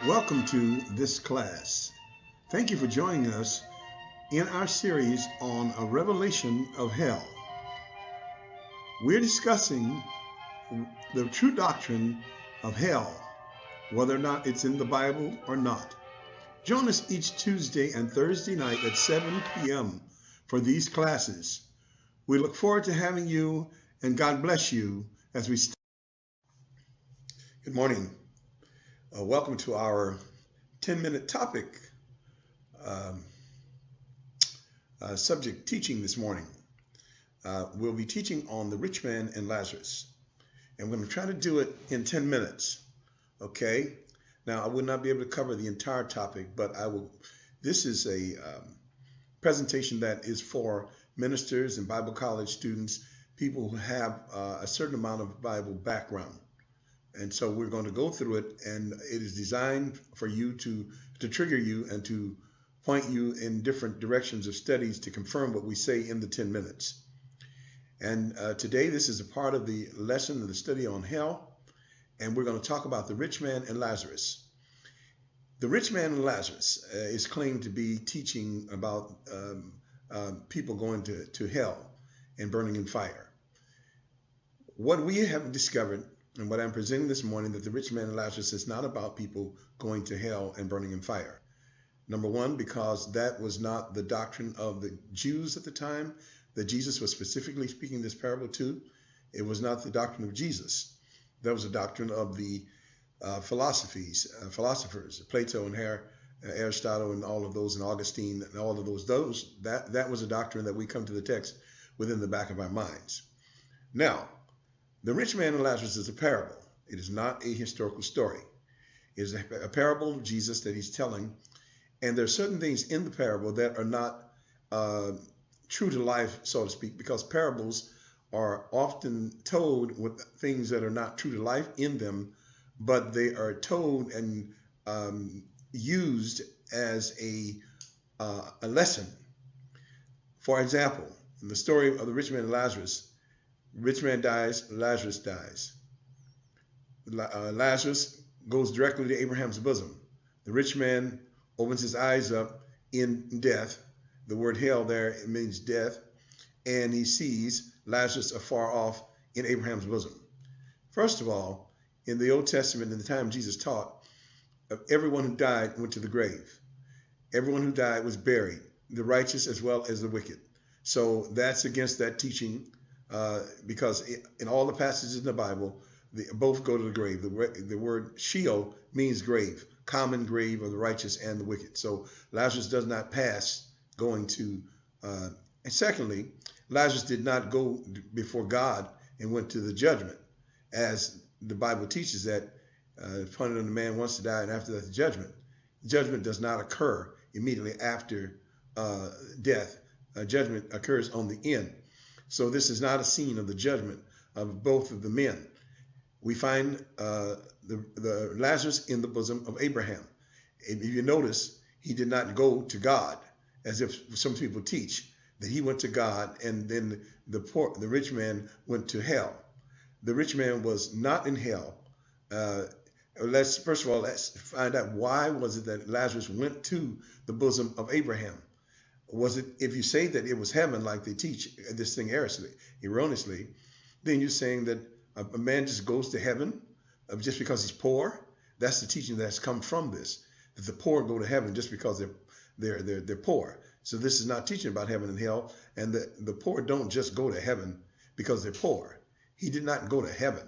Welcome to this class. Thank you for joining us in our series on a revelation of hell. We're discussing the true doctrine of hell, whether or not it's in the Bible or not. Join us each Tuesday and Thursday night at 7 p.m. for these classes. We look forward to having you, and God bless you as we start. Good morning. Welcome to our 10-minute topic subject teaching this morning. We'll be teaching on the rich man and Lazarus. And we're going to try to do it in 10 minutes. Okay? Now, I will not be able to cover the entire topic, but I will. This is a presentation that is for ministers and Bible college students, people who have a certain amount of Bible background. And so we're going to go through it, and it is designed for you to trigger you and to point you in different directions of studies to confirm what we say in the 10 minutes. And today, this is a part of the lesson of the study on hell, and we're going to talk about the rich man and Lazarus. The rich man and Lazarus is claimed to be teaching about people going to hell and burning in fire. What we have discovered, and what I'm presenting this morning, that the rich man and Lazarus is not about people going to hell and burning in fire. Number one, because that was not the doctrine of the Jews at the time that Jesus was specifically speaking this parable to. It was not the doctrine of Jesus. That was the doctrine of the philosophers, Plato and Aristotle and all of those, and Augustine and all of those. That was a doctrine that we come to the text within the back of our minds. Now, the rich man and Lazarus is a parable. It is not a historical story. It is a parable of Jesus that he's telling. And there are certain things in the parable that are not true to life, so to speak, because parables are often told with things that are not true to life in them, but they are told and used as a lesson. For example, in the story of the rich man and Lazarus, rich man dies, Lazarus dies. Lazarus goes directly to Abraham's bosom. The rich man opens his eyes up in death. The word hell there, it means death. And he sees Lazarus afar off in Abraham's bosom. First of all, in the Old Testament, in the time Jesus taught, everyone who died went to the grave. Everyone who died was buried, the righteous as well as the wicked. So that's against that teaching. Because in all the passages in the Bible, they both go to the grave. The word Sheol means grave, common grave of the righteous and the wicked. So Lazarus does not pass going to. And secondly, Lazarus did not go before God and went to the judgment, as the Bible teaches that appointed on the man wants to die, and after that the judgment. Judgment does not occur immediately after death. Judgment occurs on the end. So this is not a scene of the judgment of both of the men. We find the Lazarus in the bosom of Abraham. If you notice, he did not go to God, as if some people teach that he went to God and then the rich man went to hell. The rich man was not in hell. Let's find out, why was it that Lazarus went to the bosom of Abraham? Was it, if you say that it was heaven, like they teach this thing erroneously, then you're saying that a man just goes to heaven just because he's poor? That's the teaching that's come from this, that the poor go to heaven just because they're poor. So this is not teaching about heaven and hell, and the poor don't just go to heaven because they're poor. He did not go to heaven.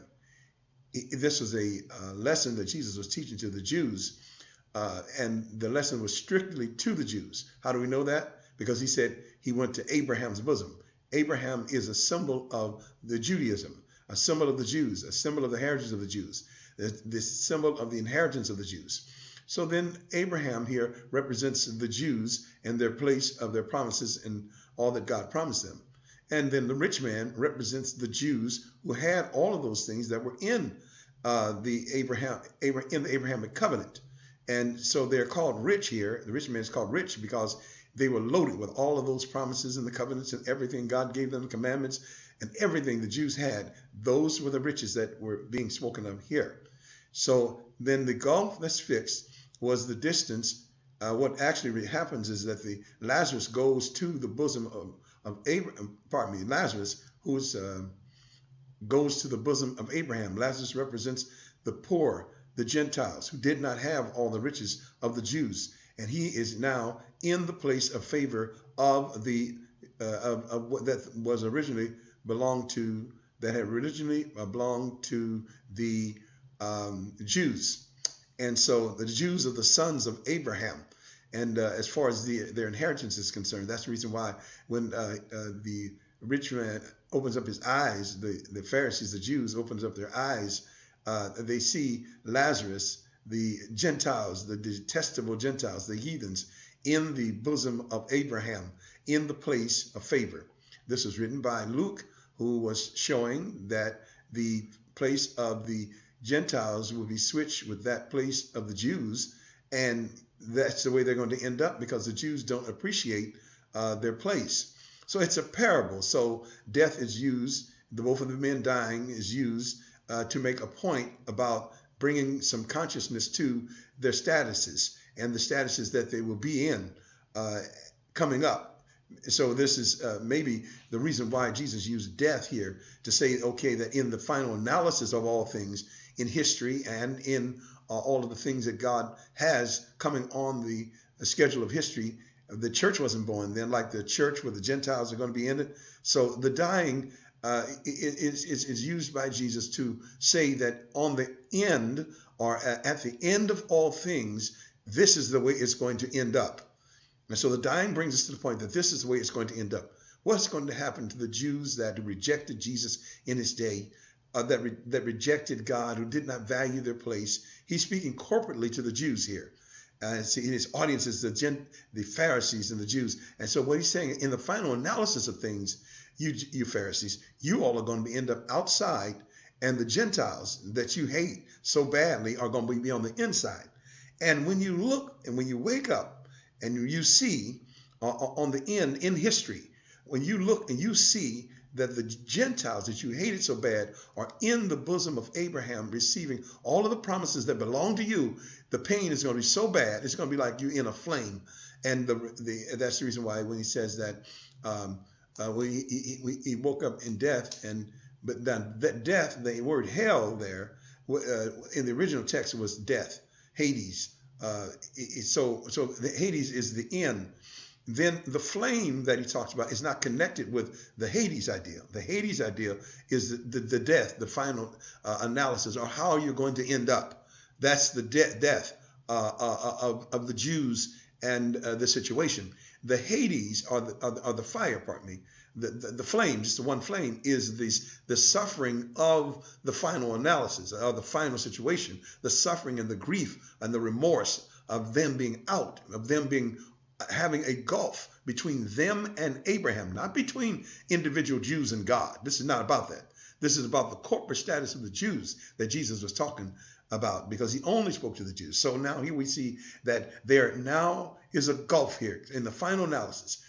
This was a lesson that Jesus was teaching to the Jews, and the lesson was strictly to the Jews. How do we know that? Because he said he went to Abraham's bosom. Abraham is a symbol of the Judaism, a symbol of the Jews, a symbol of the heritage of the Jews, the symbol of the inheritance of the Jews. So then Abraham here represents the Jews and their place of their promises and all that God promised them. And then the rich man represents the Jews who had all of those things that were in the Abrahamic covenant. And so they're called rich here. The rich man is called rich because they were loaded with all of those promises and the covenants and everything God gave them, the commandments and everything the Jews had. Those were the riches that were being spoken of here. So then the gulf that's fixed was the distance. What actually happens is that the Lazarus goes to the bosom of Abraham. Pardon me, Lazarus, who's goes to the bosom of Abraham. Lazarus represents the poor, the Gentiles, who did not have all the riches of the Jews, and he is now in the place of favor of the of what that was originally belonged to, that had originally belonged to the Jews. And so the Jews are the sons of Abraham. And as far as their inheritance is concerned, that's the reason why when the rich man opens up his eyes, the Pharisees, the Jews, opens up their eyes, they see Lazarus, the Gentiles, the detestable Gentiles, the heathens, in the bosom of Abraham, in the place of favor. This was written by Luke, who was showing that the place of the Gentiles will be switched with that place of the Jews, and that's the way they're going to end up, because the Jews don't appreciate their place. So it's a parable. So death is used, the both of the men dying is used to make a point about bringing some consciousness to their statuses and the statuses that they will be in coming up. So this is maybe the reason why Jesus used death here to say, okay, that in the final analysis of all things in history and in all of the things that God has coming on the schedule of history, the church wasn't born then, like the church where the Gentiles are going to be in it. So the dying is used by Jesus to say that on the end, or at the end of all things, this is the way it's going to end up. And so the dying brings us to the point that this is the way it's going to end up. What's going to happen to the Jews that rejected Jesus in his day, that rejected God, who did not value their place? He's speaking corporately to the Jews here. See, his audience is the Pharisees and the Jews. And so what he's saying, in the final analysis of things, you Pharisees, you all are going to end up outside, and the Gentiles that you hate so badly are going to be on the inside. And when you look and when you wake up and you see on the end in history, when you look and you see that the Gentiles that you hated so bad are in the bosom of Abraham, receiving all of the promises that belong to you, the pain is going to be so bad, it's going to be like you're in a flame. And that's the reason why when he says that he woke up in death, but that death, the word hell there, in the original text was death, Hades. So the Hades is the end. Then the flame that he talks about is not connected with the Hades idea. The Hades idea is the death, the final analysis, or how you're going to end up. That's the death of the Jews and the situation. The Hades, or the fire, pardon me, the flame, just the one flame, is the suffering of the final analysis, of the final situation, the suffering and the grief and the remorse of them being out, of them having a gulf between them and Abraham, not between individual Jews and God. This is not about that. This is about the corporate status of the Jews that Jesus was talking about, because he only spoke to the Jews. So now here we see that there now is a gulf here in the final analysis.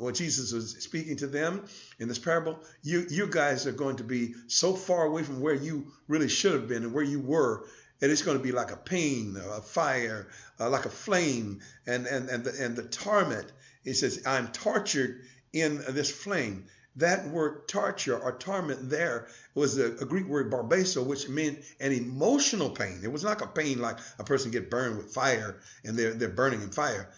What Jesus was speaking to them in this parable, you guys are going to be so far away from where you really should have been and where you were, and it's going to be like a pain, a fire, like a flame, and the torment. He says, I'm tortured in this flame. That word torture or torment there was a Greek word barbazo, which meant an emotional pain. It was not a pain like a person get burned with fire and they're burning in fire.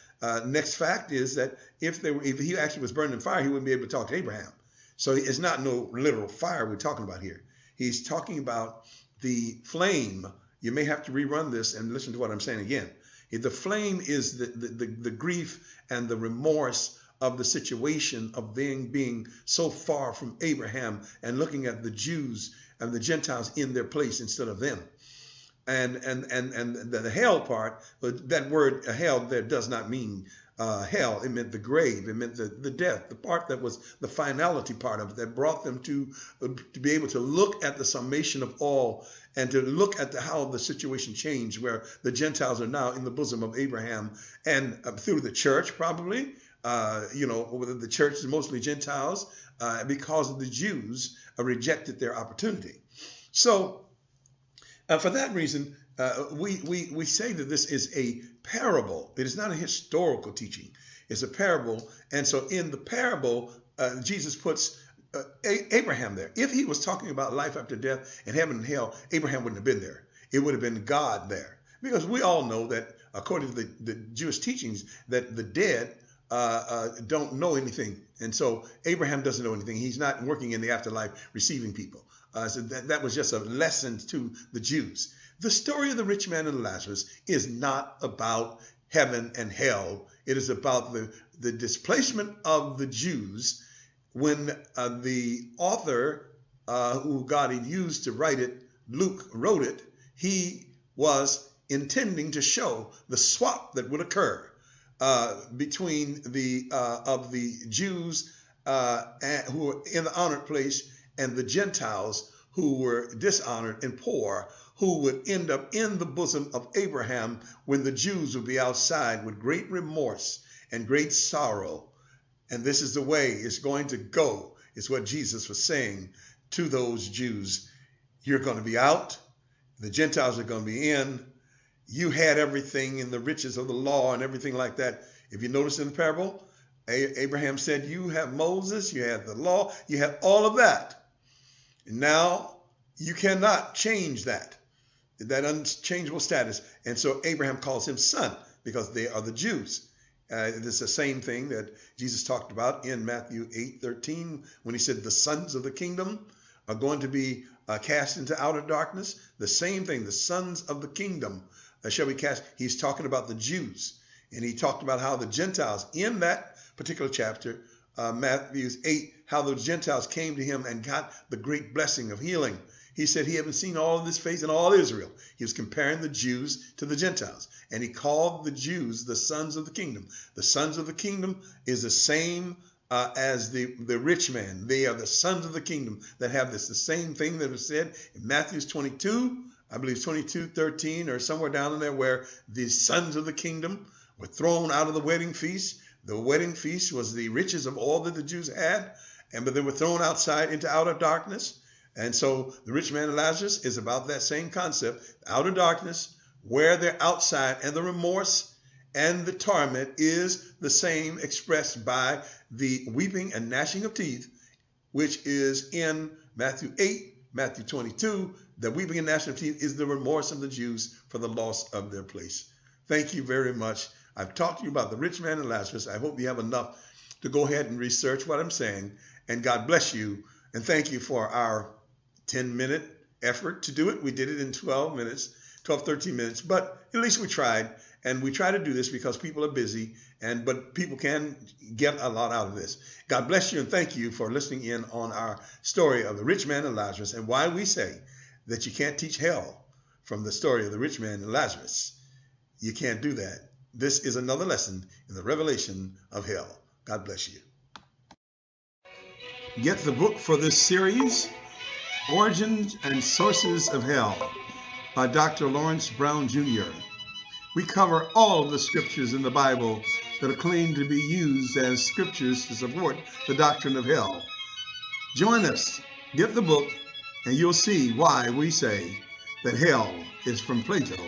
Next fact is that if he actually was burned in fire, he wouldn't be able to talk to Abraham. So it's not no literal fire we're talking about here. He's talking about the flame. You may have to rerun this and listen to what I'm saying again. The flame is the grief and the remorse of the situation of being so far from Abraham and looking at the Jews and the Gentiles in their place instead of them. And the hell part, but that word hell there does not mean hell. It meant the grave. It meant the death, the part that was the finality part of it, that brought them to be able to look at the summation of all and to look at how the situation changed, where the Gentiles are now in the bosom of Abraham, and through the church probably. The church is mostly Gentiles because the Jews rejected their opportunity. So for that reason, we say that this is a parable. It is not a historical teaching. It's a parable. And so in the parable, Jesus puts Abraham there. If he was talking about life after death and heaven and hell, Abraham wouldn't have been there. It would have been God there. Because we all know that according to the Jewish teachings, that the dead don't know anything. And so Abraham doesn't know anything. He's not working in the afterlife receiving people. So that was just a lesson to the Jews. The story of the rich man and Lazarus is not about heaven and hell. It is about the displacement of the Jews when the author who God had used to write it, Luke, wrote it. He was intending to show the swap that would occur between the Jews who were in the honored place and the Gentiles who were dishonored and poor, who would end up in the bosom of Abraham when the Jews would be outside with great remorse and great sorrow. And this is the way it's going to go, is what Jesus was saying to those Jews. You're going to be out. The Gentiles are going to be in. You had everything in the riches of the law and everything like that. If you notice in the parable, Abraham said, you have Moses, you have the law, you have all of that. And now you cannot change that unchangeable status. And so Abraham calls him son because they are the Jews. It's the same thing that Jesus talked about in Matthew 8:13 when he said the sons of the kingdom are going to be cast into outer darkness. The same thing, the sons of the kingdom shall be cast. He's talking about the Jews. And he talked about how the Gentiles in that particular chapter, Matthew 8, how the Gentiles came to him and got the great blessing of healing. He said he hadn't seen all of this face in all Israel. He was comparing the Jews to the Gentiles. And he called the Jews the sons of the kingdom. The sons of the kingdom is the same as the rich man. They are the sons of the kingdom that have this. The same thing that was said in Matthew 22, I believe 22:13 or somewhere down in there, where the sons of the kingdom were thrown out of the wedding feast. The wedding feast was the riches of all that the Jews had, but they were thrown outside into outer darkness. And so the rich man and Lazarus is about that same concept, outer darkness, where they're outside, and the remorse and the torment is the same, expressed by the weeping and gnashing of teeth, which is in Matthew 8, Matthew 22. The weeping and gnashing of teeth is the remorse of the Jews for the loss of their place. Thank you very much. I've talked to you about the rich man and Lazarus. I hope you have enough to go ahead and research what I'm saying. And God bless you. And thank you for our 10-minute effort to do it. We did it in 12 minutes, 13 minutes, but at least we tried. And we try to do this because people are busy, but people can get a lot out of this. God bless you, and thank you for listening in on our story of the rich man and Lazarus, and why we say that you can't teach hell from the story of the rich man and Lazarus. You can't do that. This is another lesson in the revelation of hell. God bless you. Get the book for this series, Origins and Sources of Hell, by Dr. Lawrence Brown Jr. We cover all of the scriptures in the Bible that are claimed to be used as scriptures to support the doctrine of hell. Join us, get the book, and you'll see why we say that hell is from Plato